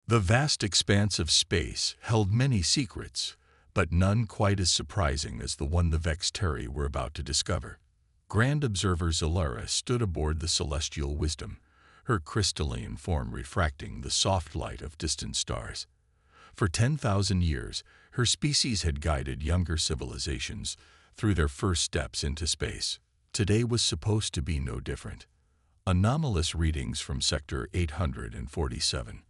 The vast expanse of space held many secrets, but none quite as surprising as the one the Vexteri were about to discover. Grand Observer Zilara stood aboard the Celestial Wisdom, her crystalline form refracting the soft light of distant stars. For 10,000 years, her species had guided younger civilizations through their first steps into space. Today was supposed to be no different. Anomalous readings from Sector 847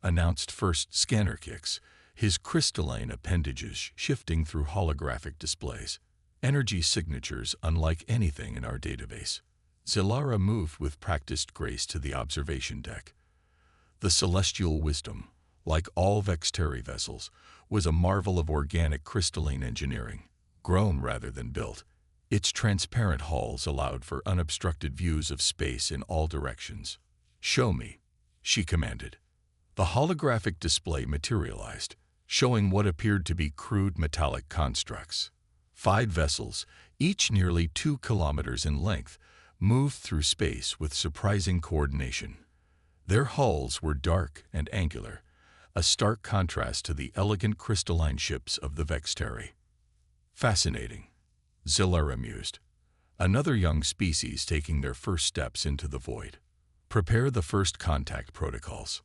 announced first scanner kicks, his crystalline appendages shifting through holographic displays. Energy signatures unlike anything in our database. Zilara moved with practiced grace to the observation deck. The Celestial Wisdom, like all Vexteri vessels, was a marvel of organic crystalline engineering, grown rather than built. Its transparent hulls allowed for unobstructed views of space in all directions. "Show me," she commanded. The holographic display materialized, showing what appeared to be crude metallic constructs. 5 vessels, each nearly 2 kilometers in length, moved through space with surprising coordination. Their hulls were dark and angular, a stark contrast to the elegant crystalline ships of the Vexteri. "Fascinating," Zilara mused. "Another young species taking their first steps into the void. Prepare the first contact protocols."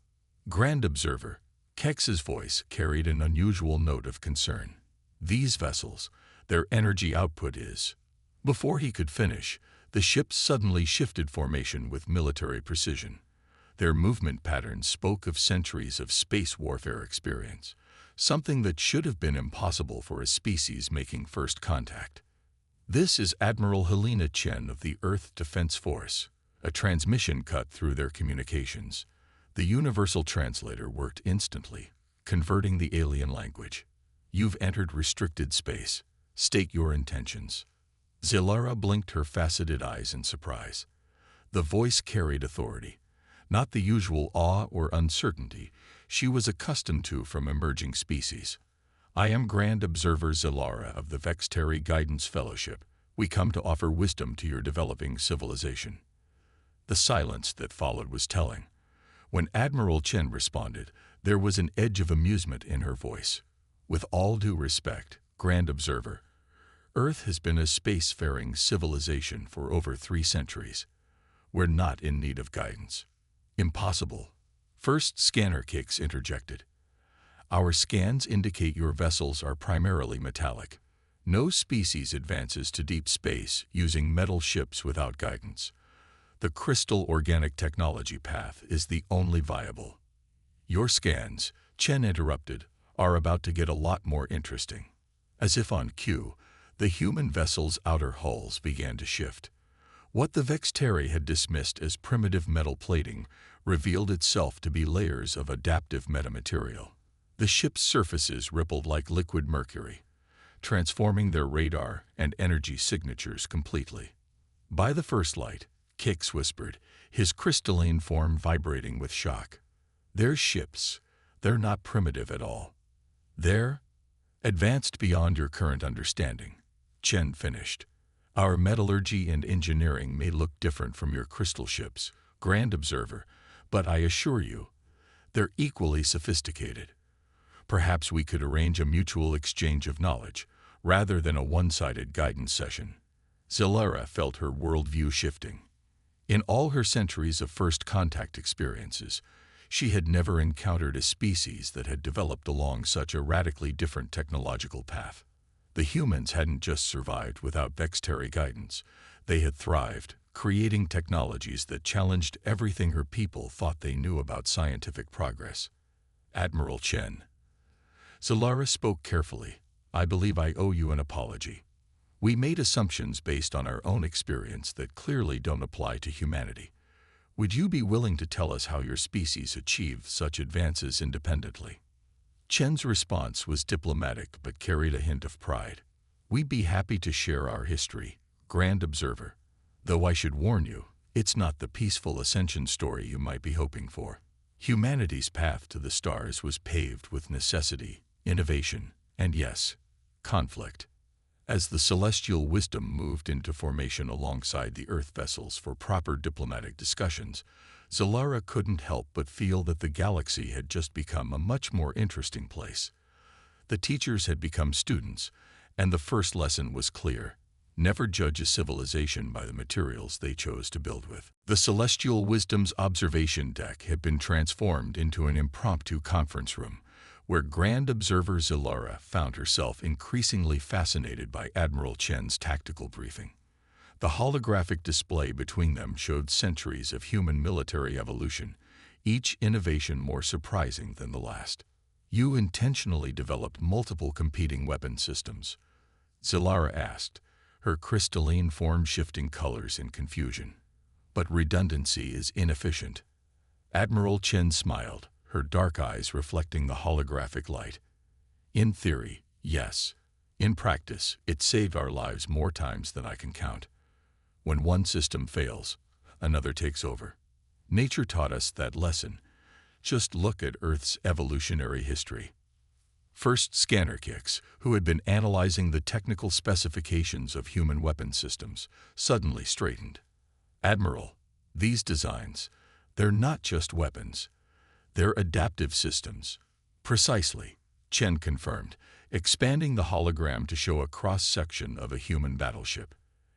Grand Observer, Kex's voice carried an unusual note of concern. "These vessels, their energy output is..." Before he could finish, the ships suddenly shifted formation with military precision. Their movement patterns spoke of centuries of space warfare experience, something that should have been impossible for a species making first contact. "This is Admiral Helena Chen of the Earth Defense Force." A transmission cut through their communications. The universal translator worked instantly, converting the alien language. "You've entered restricted space. State your intentions." Zilara blinked her faceted eyes in surprise. The voice carried authority, not the usual awe or uncertainty she was accustomed to from emerging species. "I am Grand Observer Zilara of the Vexteri Guidance Fellowship. We come to offer wisdom to your developing civilization." The silence that followed was telling. When Admiral Chen responded, there was an edge of amusement in her voice. "With all due respect, Grand Observer, Earth has been a spacefaring civilization for over 3 centuries. We're not in need of guidance." "Impossible," First Scanner Kicks interjected. "Our scans indicate your vessels are primarily metallic. No species advances to deep space using metal ships without guidance. The crystal organic technology path is the only viable." "Your scans," Chen interrupted, "are about to get a lot more interesting." As if on cue, the human vessel's outer hulls began to shift. What the Vexteri had dismissed as primitive metal plating revealed itself to be layers of adaptive metamaterial. The ship's surfaces rippled like liquid mercury, transforming their radar and energy signatures completely. By the first light, Kix whispered, his crystalline form vibrating with shock. "They're ships. They're not primitive at all. They're advanced beyond your current understanding," Chen finished. "Our metallurgy and engineering may look different from your crystal ships, Grand Observer, but I assure you, they're equally sophisticated. Perhaps we could arrange a mutual exchange of knowledge, rather than a one-sided guidance session." Zilara felt her worldview shifting. In all her centuries of first contact experiences, she had never encountered a species that had developed along such a radically different technological path. The humans hadn't just survived without Vexteri guidance. They had thrived, creating technologies that challenged everything her people thought they knew about scientific progress. "Admiral Chen." Zilara spoke carefully. "I believe I owe you an apology. We made assumptions based on our own experience that clearly don't apply to humanity. Would you be willing to tell us how your species achieved such advances independently?" Chen's response was diplomatic but carried a hint of pride. "We'd be happy to share our history, Grand Observer. Though I should warn you, it's not the peaceful ascension story you might be hoping for. Humanity's path to the stars was paved with necessity, innovation, and yes, conflict. As the Celestial Wisdom moved into formation alongside the Earth vessels for proper diplomatic discussions, Zalara couldn't help but feel that the galaxy had just become a much more interesting place. The teachers had become students, and the first lesson was clear. Never judge a civilization by the materials they chose to build with. The Celestial Wisdom's observation deck had been transformed into an impromptu conference room, where Grand Observer Zalara found herself increasingly fascinated by Admiral Chen's tactical briefing. The holographic display between them showed centuries of human military evolution, each innovation more surprising than the last. "You intentionally developed multiple competing weapon systems?" Zalara asked, her crystalline form shifting colors in confusion. "But redundancy is inefficient." Admiral Chen smiled, her dark eyes reflecting the holographic light. "In theory, yes. In practice, it saved our lives more times than I can count. When one system fails, another takes over. Nature taught us that lesson. Just look at Earth's evolutionary history." First Scanner Kicks, who had been analyzing the technical specifications of human weapon systems, suddenly straightened. "Admiral, these designs, they're not just weapons. They're adaptive systems." "Precisely," Chen confirmed, expanding the hologram to show a cross-section of a human battleship.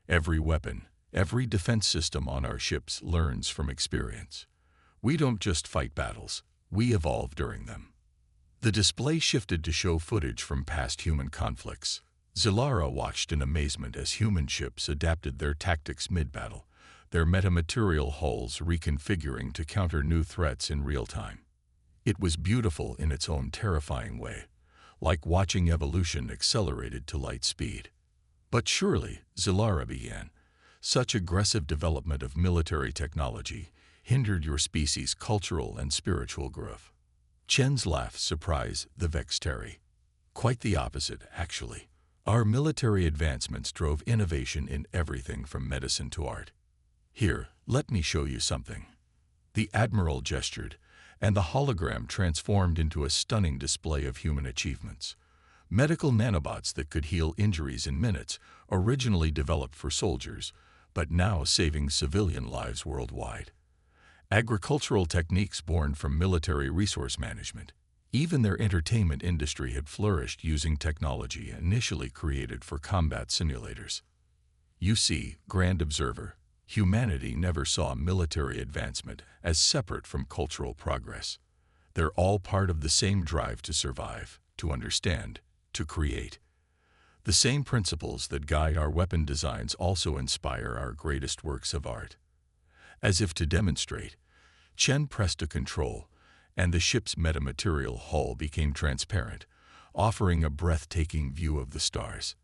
"Every weapon, every defense system on our ships learns from experience. We don't just fight battles, we evolve during them." The display shifted to show footage from past human conflicts. Zalara watched in amazement as human ships adapted their tactics mid-battle, their metamaterial hulls reconfiguring to counter new threats in real time. It was beautiful in its own terrifying way, like watching evolution accelerated to light speed. "But surely," Zalara began, "such aggressive development of military technology hindered your species' cultural and spiritual growth." Chen's laugh surprised the Vexteri. "Quite the opposite, actually. Our military advancements drove innovation in everything from medicine to art. Here, let me show you something." The Admiral gestured, and the hologram transformed into a stunning display of human achievements. Medical nanobots that could heal injuries in minutes, originally developed for soldiers, but now saving civilian lives worldwide. Agricultural techniques born from military resource management. Even their entertainment industry had flourished using technology initially created for combat simulators. "You see, Grand Observer, humanity never saw military advancement as separate from cultural progress. They're all part of the same drive to survive, to understand, to create. The same principles that guide our weapon designs also inspire our greatest works of art." As if to demonstrate, Chen pressed a control, and the ship's metamaterial hull became transparent, offering a breathtaking view of the stars.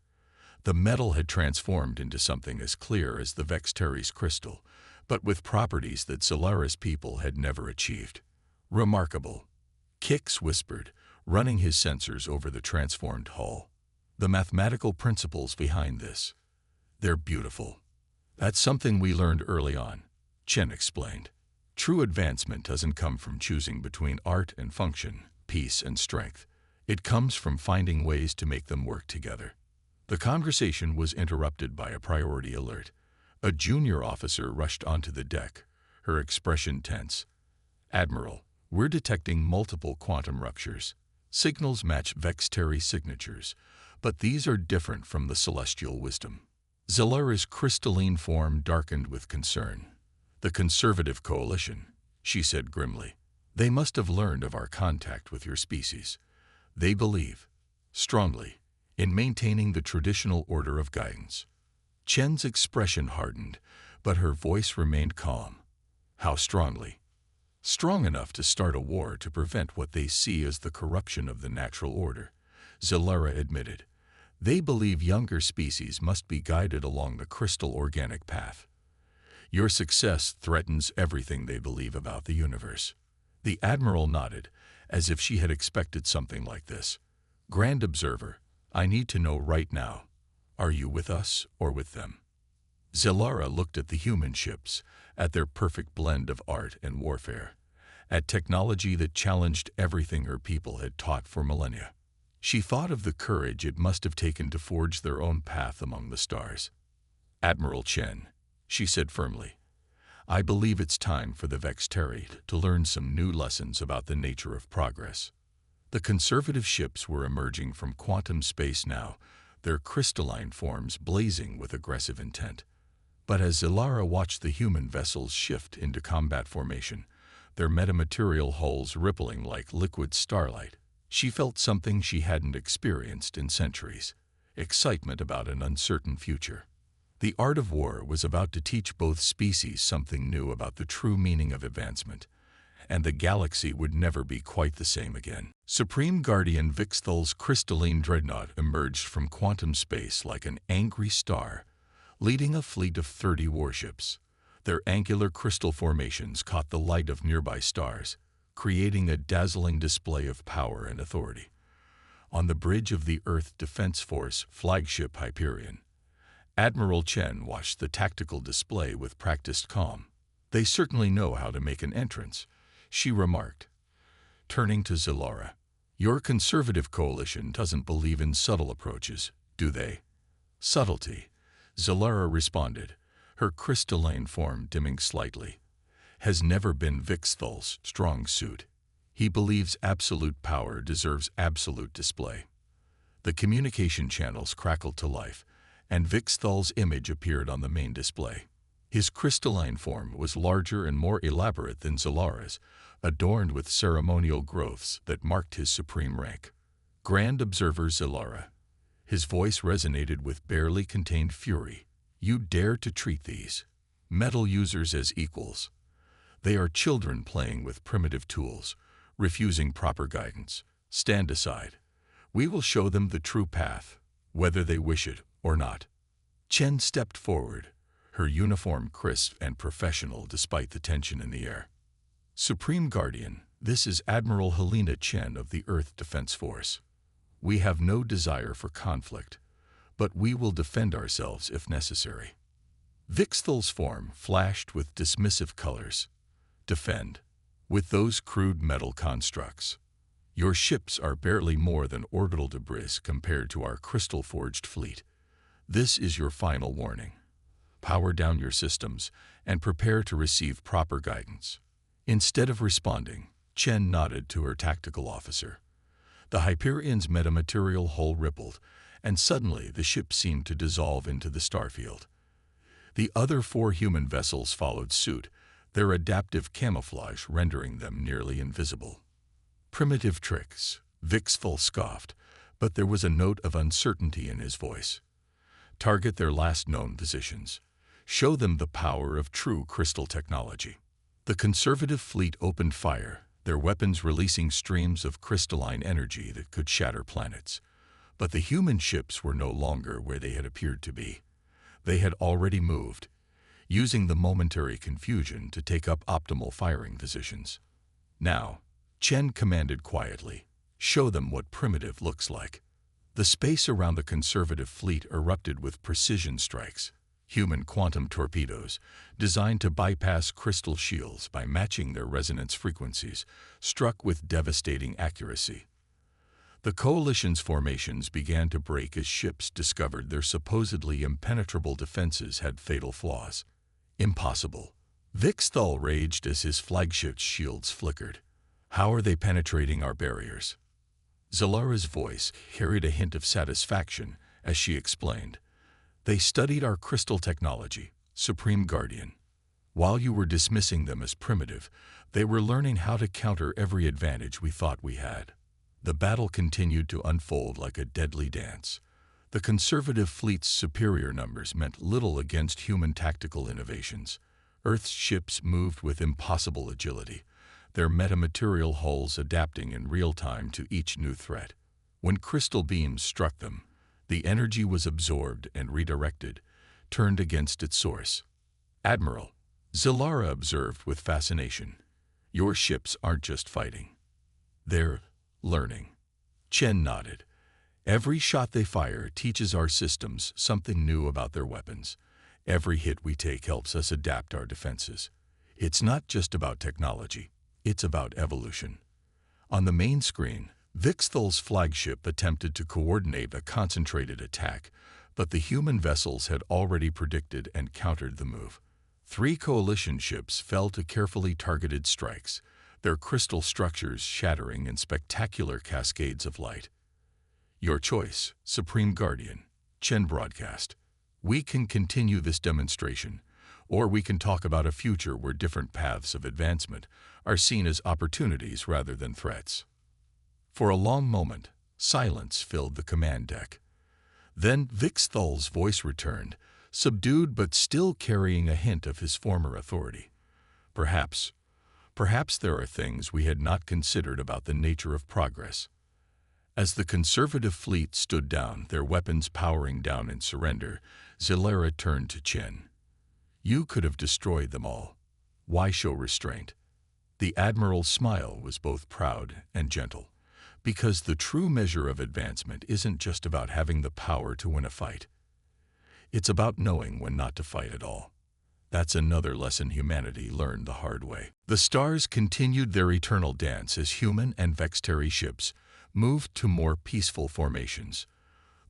The metal had transformed into something as clear as the Vexteri's crystal, but with properties that Zalara's people had never achieved. "Remarkable," Kix whispered, running his sensors over the transformed hull. "The mathematical principles behind this, they're beautiful." "That's something we learned early on," Chen explained. "True advancement doesn't come from choosing between art and function, peace and strength. It comes from finding ways to make them work together." The conversation was interrupted by a priority alert. A junior officer rushed onto the deck, her expression tense. "Admiral, we're detecting multiple quantum ruptures. Signals match Vexteri signatures, but these are different from the Celestial Wisdom." Zalara's crystalline form darkened with concern. "The Conservative Coalition," she said grimly. "They must have learned of our contact with your species. They believe, strongly, in maintaining the traditional order of guidance." Chen's expression hardened, but her voice remained calm. "How strongly?" "Strong enough to start a war to prevent what they see as the corruption of the natural order," Zalara admitted. "They believe younger species must be guided along the crystal organic path. Your success threatens everything they believe about the universe." The Admiral nodded, as if she had expected something like this. "Grand Observer, I need to know right now, are you with us or with them?" Zalara looked at the human ships, at their perfect blend of art and warfare, at technology that challenged everything her people had taught for millennia. She thought of the courage it must have taken to forge their own path among the stars. "Admiral Chen," she said firmly, I believe it's time for the Vexteri to learn some new lessons about the nature of progress. The conservative ships were emerging from quantum space now, their crystalline forms blazing with aggressive intent. But as Zilara watched the human vessels shift into combat formation, their metamaterial hulls rippling like liquid starlight, she felt something she hadn't experienced in centuries: excitement about an uncertain future. The art of war was about to teach both species something new about the true meaning of advancement, and the galaxy would never be quite the same again. Supreme Guardian Vixthal's crystalline dreadnought emerged from quantum space like an angry star, leading a fleet of 30 warships. Their angular crystal formations caught the light of nearby stars, creating a dazzling display of power and authority. On the bridge of the Earth Defense Force flagship Hyperion, Admiral Chen watched the tactical display with practiced calm. "They certainly know how to make an entrance," she remarked. Turning to Zilara, "Your conservative coalition doesn't believe in subtle approaches, do they?" "Subtlety," Zilara responded, her crystalline form dimming slightly, "has never been Vixthal's strong suit. He believes absolute power deserves absolute display." The communication channels crackled to life, and Vixthal's image appeared on the main display. His crystalline form was larger and more elaborate than Zilara's, adorned with ceremonial growths that marked his supreme rank. "Grand Observer Zilara." His voice resonated with barely contained fury. "You dare to treat these metal users as equals? They are children playing with primitive tools, refusing proper guidance. Stand aside. We will show them the true path, whether they wish it or not." Chen stepped forward, her uniform crisp and professional despite the tension in the air. "Supreme Guardian, this is Admiral Helena Chen of the Earth Defense Force. We have no desire for conflict, but we will defend ourselves if necessary." Vixthal's form flashed with dismissive colors. "Defend? With those crude metal constructs? Your ships are barely more than orbital debris compared to our crystal-forged fleet. This is your final warning. Power down your systems and prepare to receive proper guidance." Instead of responding, Chen nodded to her tactical officer. The Hyperion's metamaterial hull rippled, and suddenly the ship seemed to dissolve into the starfield. The other 4 human vessels followed suit, their adaptive camouflage rendering them nearly invisible. "Primitive tricks," Vixthal scoffed, but there was a note of uncertainty in his voice. "Target their last known positions. Show them the power of true crystal technology." The conservative fleet opened fire, their weapons releasing streams of crystalline energy that could shatter planets. But the human ships were no longer where they had appeared to be. They had already moved, using the momentary confusion to take up optimal firing positions. "Now," Chen commanded quietly, "show them what primitive looks like." The space around the conservative fleet erupted with precision strikes, human quantum torpedoes, designed to bypass crystal shields by matching their resonance frequencies, struck with devastating accuracy. The coalition's formations began to break as ships discovered their supposedly impenetrable defenses had fatal flaws. "Impossible." Vixthal raged as his flagship's shields flickered. "How are they penetrating our barriers?" Zilara's voice carried a hint of satisfaction as she explained. "They studied our crystal technology, Supreme Guardian. While you were dismissing them as primitive, they were learning how to counter every advantage we thought we had." The battle continued to unfold like a deadly dance. The conservative fleet's superior numbers meant little against human tactical innovations. Earth's ships moved with impossible agility, their metamaterial hulls adapting in real time to each new threat. When crystal beams struck them, the energy was absorbed and redirected, turned against its source. "Admiral," Zilara observed with fascination, "your ships aren't just fighting. They're learning." Chen nodded. "Every shot they fire teaches our systems something new about their weapons. Every hit we take helps us adapt our defenses. It's not just about technology, it's about evolution." On the main screen, Vixthal's flagship attempted to coordinate a concentrated attack, but the human vessels had already predicted and countered the move. 3 coalition ships fell to carefully targeted strikes, their crystal structures shattering in spectacular cascades of light. Your choice, Supreme Guardian. Chen broadcast. We can continue this demonstration, or we can talk about a future where different paths of advancement are seen as opportunities rather than threats. For a long moment, silence filled the command deck. Then Vixthal's voice returned, subdued but still carrying a hint of his former authority. Perhaps there are things we had not considered about the nature of progress. As the conservative fleet stood down, their weapons powering down in surrender, Zillara turned to Chen. You could have destroyed them all. Why show restraint? The Admiral's smile was both proud and gentle, because the true measure of advancement isn't just about having the power to win a fight. It's about knowing when not to fight at all. That's another lesson humanity learned the hard way. The stars continued their eternal dance as human and Vextari ships moved to more peaceful formations.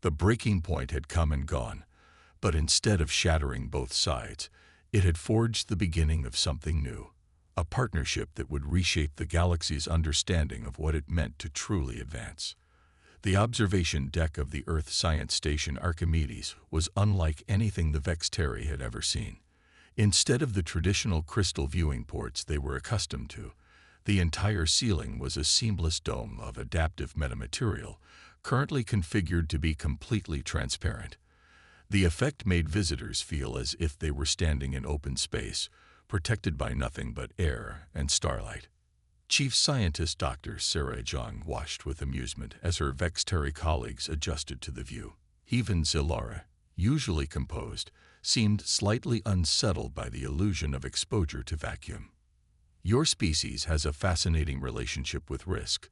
The breaking point had come and gone, but instead of shattering both sides, it had forged the beginning of something new, a partnership that would reshape the galaxy's understanding of what it meant to truly advance. The observation deck of the Earth Science Station Archimedes was unlike anything the Vextari had ever seen. Instead of the traditional crystal viewing ports they were accustomed to, the entire ceiling was a seamless dome of adaptive metamaterial, currently configured to be completely transparent. The effect made visitors feel as if they were standing in open space, protected by nothing but air and starlight. Chief Scientist Dr. Sarah Zhang watched with amusement as her Vextari colleagues adjusted to the view. Even Zillara, usually composed, seemed slightly unsettled by the illusion of exposure to vacuum. Your species has a fascinating relationship with risk,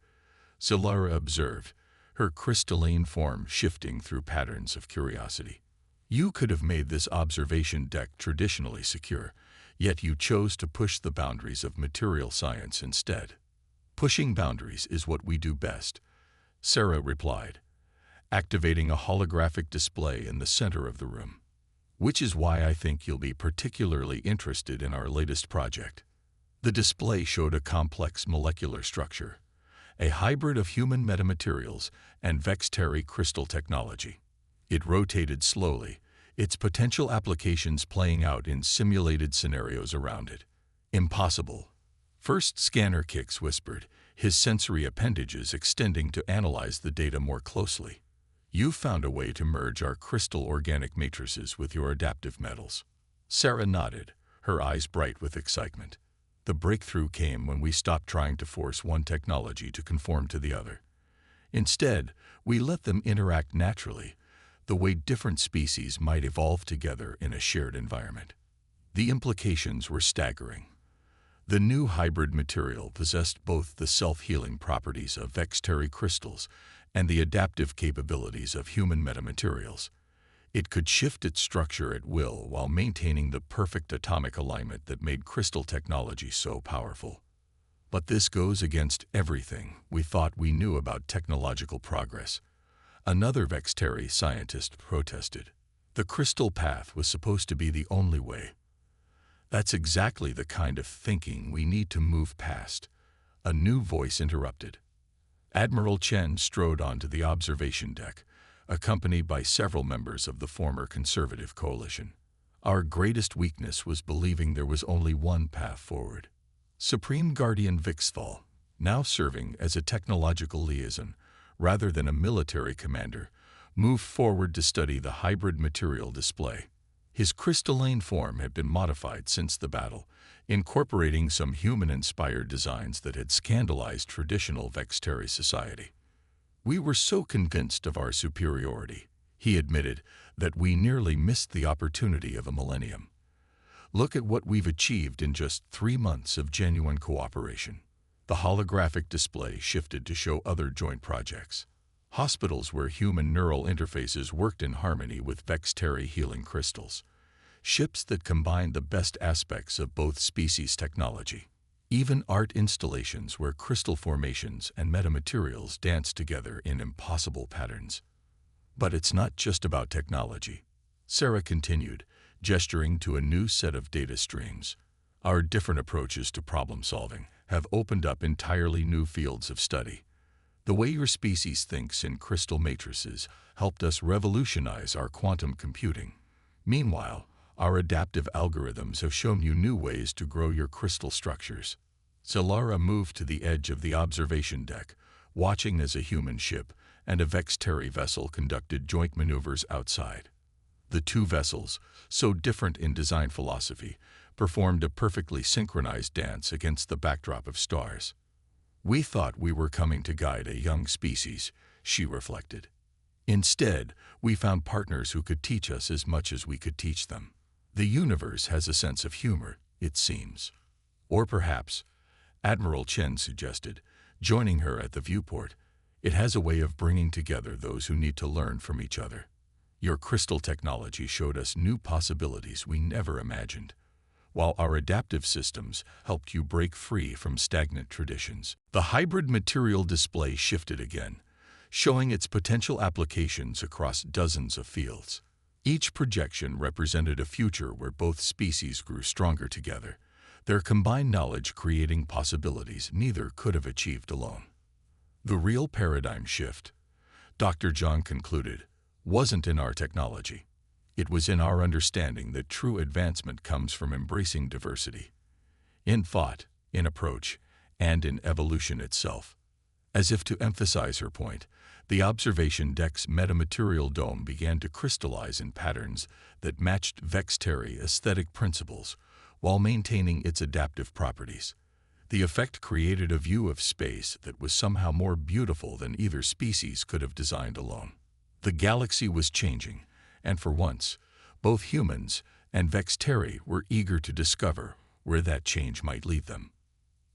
Zillara observed, her crystalline form shifting through patterns of curiosity. You could have made this observation deck traditionally secure, yet you chose to push the boundaries of material science instead. Pushing boundaries is what we do best, Sarah replied, activating a holographic display in the center of the room. Which is why I think you'll be particularly interested in our latest project. The display showed a complex molecular structure, a hybrid of human metamaterials and Vextari crystal technology. It rotated slowly, its potential applications playing out in simulated scenarios around it. Impossible. First Scanner Kicks whispered, his sensory appendages extending to analyze the data more closely. You found a way to merge our crystal organic matrices with your adaptive metals. Sarah nodded, her eyes bright with excitement. The breakthrough came when we stopped trying to force one technology to conform to the other. Instead, we let them interact naturally, the way different species might evolve together in a shared environment. The implications were staggering. The new hybrid material possessed both the self-healing properties of Vextari crystals and the adaptive capabilities of human metamaterials. It could shift its structure at will while maintaining the perfect atomic alignment that made crystal technology so powerful. But this goes against everything we thought we knew about technological progress. Another Vextari scientist protested. The crystal path was supposed to be the only way. That's exactly the kind of thinking we need to move past. A new voice interrupted. Admiral Chen strode onto the observation deck, accompanied by several members of the former conservative coalition. Our greatest weakness was believing there was only one path forward. Supreme Guardian Vixthal, now serving as a technological liaison rather than a military commander, moved forward to study the hybrid material display. His crystalline form had been modified since the battle, incorporating some human-inspired designs that had scandalized traditional Vextari society. We were so convinced of our superiority, he admitted, that we nearly missed the opportunity of a millennium. Look at what we've achieved in just 3 months of genuine cooperation. The holographic display shifted to show other joint projects. Hospitals where human neural interfaces worked in harmony with Vextari healing crystals. Ships that combined the best aspects of both species' technology. Even art installations where crystal formations and metamaterials dance together in impossible patterns. But it's not just about technology, Sarah continued, gesturing to a new set of data streams. Our different approaches to problem solving have opened up entirely new fields of study. The way your species thinks in crystal matrices helped us revolutionize our quantum computing. Meanwhile, our adaptive algorithms have shown you new ways to grow your crystal structures. Solara moved to the edge of the observation deck, watching as a human ship and a Vexteri vessel conducted joint maneuvers outside. The two vessels, so different in design philosophy, performed a perfectly synchronized dance against the backdrop of stars. "We thought we were coming to guide a young species," she reflected. "Instead, we found partners who could teach us as much as we could teach them. The universe has a sense of humor, it seems." Or perhaps, Admiral Chen suggested, joining her at the viewport, "it has a way of bringing together those who need to learn from each other. Your crystal technology showed us new possibilities we never imagined, while our adaptive systems helped you break free from stagnant traditions." The hybrid material display shifted again, showing its potential applications across dozens of fields. Each projection represented a future where both species grew stronger together, their combined knowledge creating possibilities neither could have achieved alone. The real paradigm shift, Dr. Zhang concluded, wasn't in our technology. It was in our understanding that true advancement comes from embracing diversity. In thought, in approach, and in evolution itself. As if to emphasize her point, the observation deck's metamaterial dome began to crystallize in patterns that matched Vexteri aesthetic principles while maintaining its adaptive properties. The effect created a view of space that was somehow more beautiful than either species could have designed alone. The galaxy was changing, and for once, both humans and Vexteri were eager to discover where that change might lead them.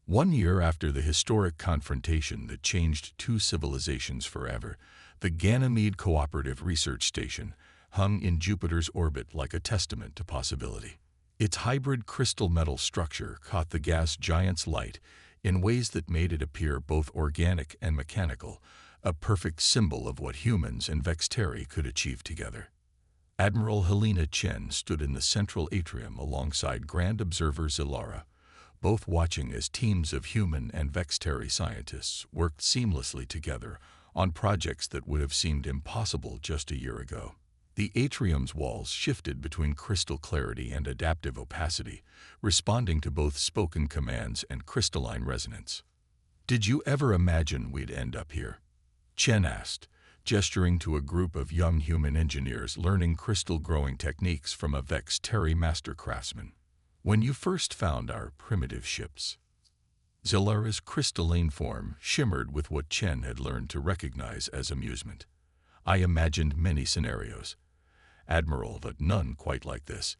1 year after the historic confrontation that changed two civilizations forever, the Ganymede Cooperative Research Station hung in Jupiter's orbit like a testament to possibility. Its hybrid crystal metal structure caught the gas giant's light in ways that made it appear both organic and mechanical, a perfect symbol of what humans and Vexteri could achieve together. Admiral Helena Chen stood in the central atrium alongside Grand Observer Zilara, both watching as teams of human and Vexteri scientists worked seamlessly together on projects that would have seemed impossible just a year ago. The atrium's walls shifted between crystal clarity and adaptive opacity, responding to both spoken commands and crystalline resonance. "Did you ever imagine we'd end up here?" Chen asked, gesturing to a group of young human engineers learning crystal growing techniques from a Vexteri master craftsman. "When you first found our primitive ships." Zilara's crystalline form shimmered with what Chen had learned to recognize as amusement. "I imagined many scenarios, Admiral, but none quite like this.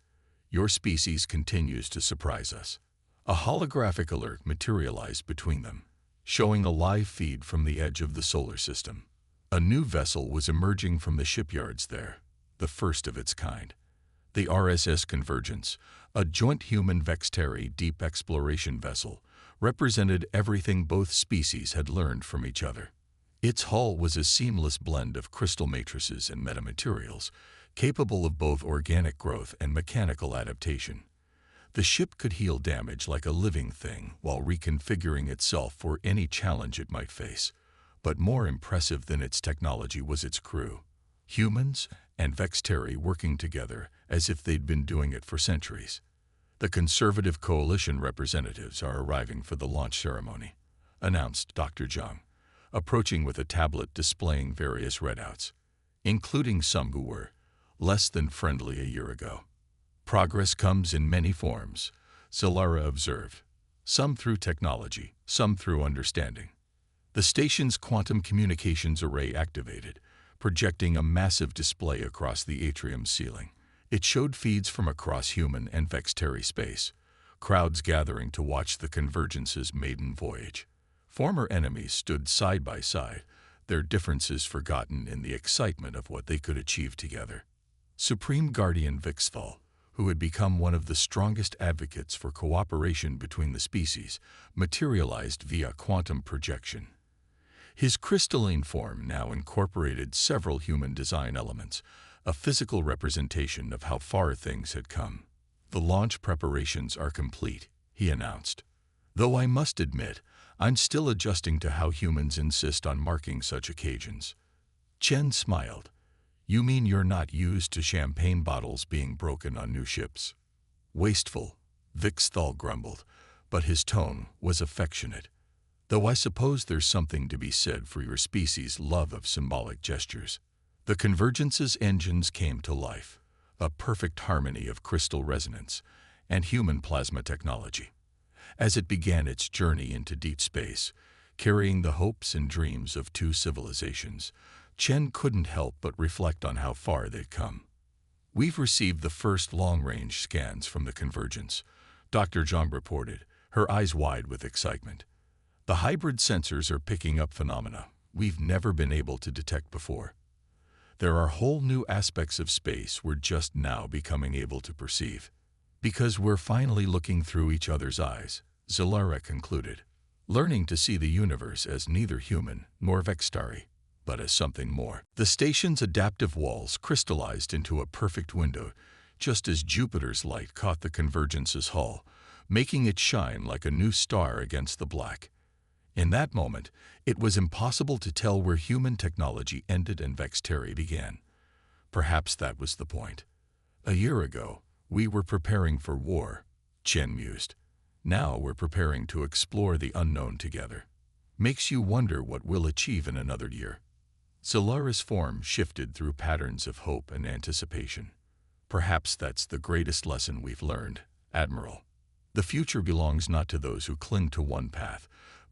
Your species continues to surprise us." A holographic alert materialized between them, showing a live feed from the edge of the solar system. A new vessel was emerging from the shipyards there, the first of its kind. The RSS Convergence, a joint human Vexteri deep exploration vessel, represented everything both species had learned from each other. Its hull was a seamless blend of crystal matrices and metamaterials, capable of both organic growth and mechanical adaptation. The ship could heal damage like a living thing while reconfiguring itself for any challenge it might face. But more impressive than its technology was its crew. Humans and Vexteri working together as if they'd been doing it for centuries. "The Conservative Coalition representatives are arriving for the launch ceremony," announced Dr. Zhang, approaching with a tablet displaying various readouts, including some who were less than friendly a year ago. "Progress comes in many forms," Zilara observed, "some through technology, some through understanding." The station's quantum communications array activated, projecting a massive display across the atrium's ceiling. It showed feeds from across human and Vexteri space, crowds gathering to watch the Convergence's maiden voyage. Former enemies stood side by side, their differences forgotten in the excitement of what they could achieve together. Supreme Guardian Vixthal, who had become one of the strongest advocates for cooperation between the species, materialized via quantum projection. His crystalline form now incorporated several human design elements, a physical representation of how far things had come. "The launch preparations are complete," he announced. "Though I must admit, I'm still adjusting to how humans insist on marking such occasions." Chen smiled. "You mean you're not used to champagne bottles being broken on new ships?" "Wasteful," Vixthal grumbled, but his tone was affectionate. "Though I suppose there's something to be said for your species' love of symbolic gestures." The Convergence's engines came to life, a perfect harmony of crystal resonance and human plasma technology. As it began its journey into deep space, carrying the hopes and dreams of two civilizations, Chen couldn't help but reflect on how far they'd come. "We've received the first long-range scans from the Convergence," Dr. Zhang reported, her eyes wide with excitement. "The hybrid sensors are picking up phenomena we've never been able to detect before. There are whole new aspects of space we're just now becoming able to perceive. Because we're finally looking through each other's eyes," Zalara concluded, "learning to see the universe as neither human nor Vextari, but as something more." The station's adaptive walls crystallized into a perfect window, just as Jupiter's light caught the Convergence's hull, making it shine like a new star against the black. In that moment, it was impossible to tell where human technology ended and Vextari began. Perhaps that was the point. "A year ago, we were preparing for war," Chen mused. "Now we're preparing to explore the unknown together. Makes you wonder what we'll achieve in another year." Zalara's form shifted through patterns of hope and anticipation. "Perhaps that's the greatest lesson we've learned, Admiral. The future belongs not to those who cling to one path,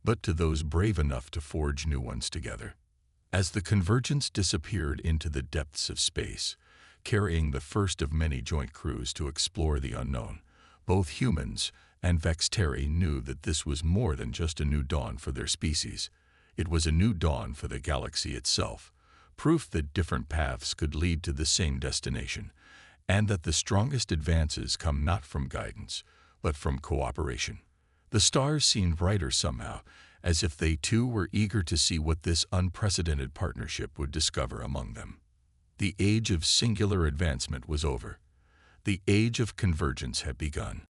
but to those brave enough to forge new ones together." As the Convergence disappeared into the depths of space, carrying the first of many joint crews to explore the unknown, both humans and Vextari knew that this was more than just a new dawn for their species. It was a new dawn for the galaxy itself, proof that different paths could lead to the same destination, and that the strongest advances come not from guidance, but from cooperation. The stars seemed brighter somehow, as if they too were eager to see what this unprecedented partnership would discover among them. The age of singular advancement was over. The age of convergence had begun.